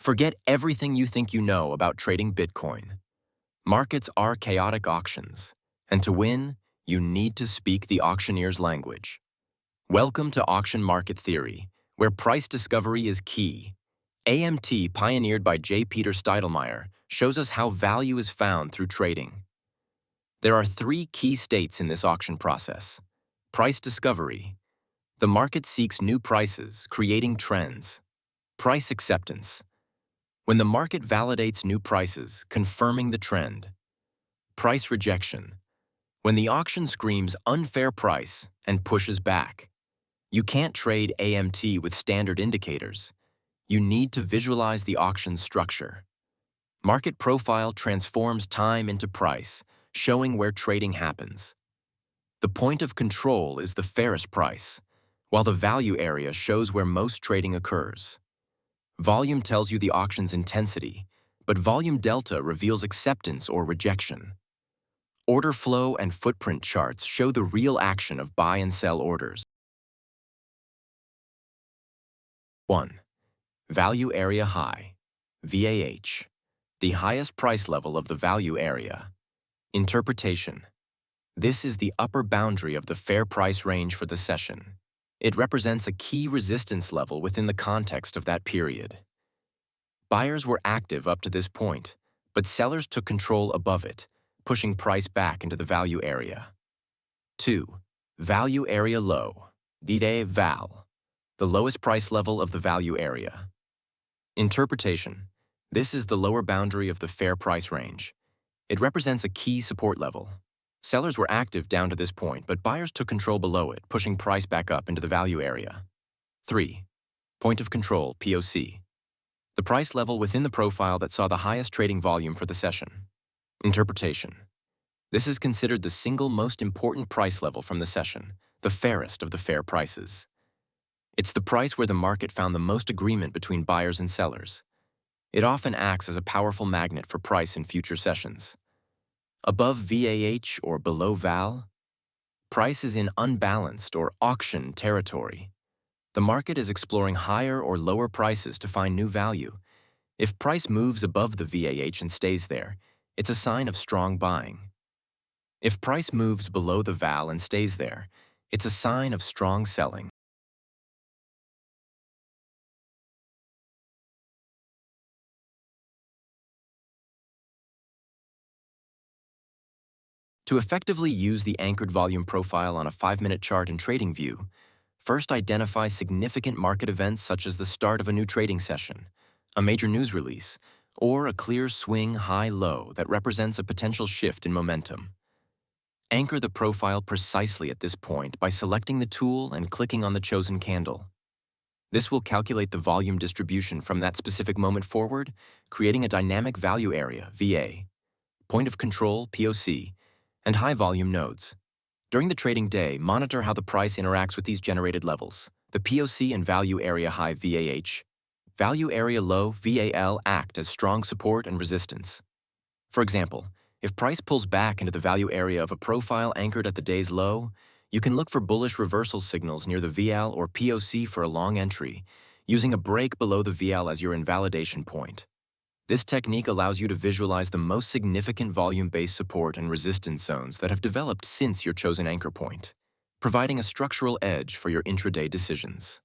Forget everything you think you know about trading Bitcoin. Markets are chaotic auctions, and to win, you need to speak the auctioneer's language. Welcome to Auction Market Theory, where price discovery is key. AMT, pioneered by J. Peter Steidlmayer, shows us how value is found through trading. There are three key states in this auction process. Price discovery. The market seeks new prices, creating trends. Price acceptance. When the market validates new prices, confirming the trend. Price rejection. When the auction screams unfair price and pushes back. You can't trade AMT with standard indicators. You need to visualize the auction's structure. Market profile transforms time into price, showing where trading happens. The point of control is the fairest price, while the value area shows where most trading occurs. Volume tells you the auction's intensity, but volume delta reveals acceptance or rejection. Order flow and footprint charts show the real action of buy and sell orders. 1. Value Area High, VAH, the highest price level of the value area. Interpretation. This is the upper boundary of the fair price range for the session. It represents a key resistance level within the context of that period. Buyers were active up to this point, but sellers took control above it, pushing price back into the value area. 2. Value Area Low, VAL, the lowest price level of the value area. Interpretation. This is the lower boundary of the fair price range. It represents a key support level. Sellers were active down to this point, but buyers took control below it, pushing price back up into the value area. 3. Point of Control, POC, the price level within the profile that saw the highest trading volume for the session. Interpretation. This is considered the single most important price level from the session, the fairest of the fair prices. It's the price where the market found the most agreement between buyers and sellers. It often acts as a powerful magnet for price in future sessions. Above VAH or below VAL, price is in unbalanced or auction territory. The market is exploring higher or lower prices to find new value. If price moves above the VAH and stays there, it's a sign of strong buying. If price moves below the VAL and stays there, it's a sign of strong selling. To effectively use the anchored volume profile on a 5-minute chart in TradingView, first identify significant market events such as the start of a new trading session, a major news release, or a clear swing high-low that represents a potential shift in momentum. Anchor the profile precisely at this point by selecting the tool and clicking on the chosen candle. This will calculate the volume distribution from that specific moment forward, creating a dynamic value area, VA, point of control, POC, and high-volume nodes. During the trading day, monitor how the price interacts with these generated levels. The POC and value area high, VAH, value area low, VAL, act as strong support and resistance. For example, if price pulls back into the value area of a profile anchored at the day's low, you can look for bullish reversal signals near the VAL or POC for a long entry, using a break below the VAL as your invalidation point. This technique allows you to visualize the most significant volume-based support and resistance zones that have developed since your chosen anchor point, providing a structural edge for your intraday decisions.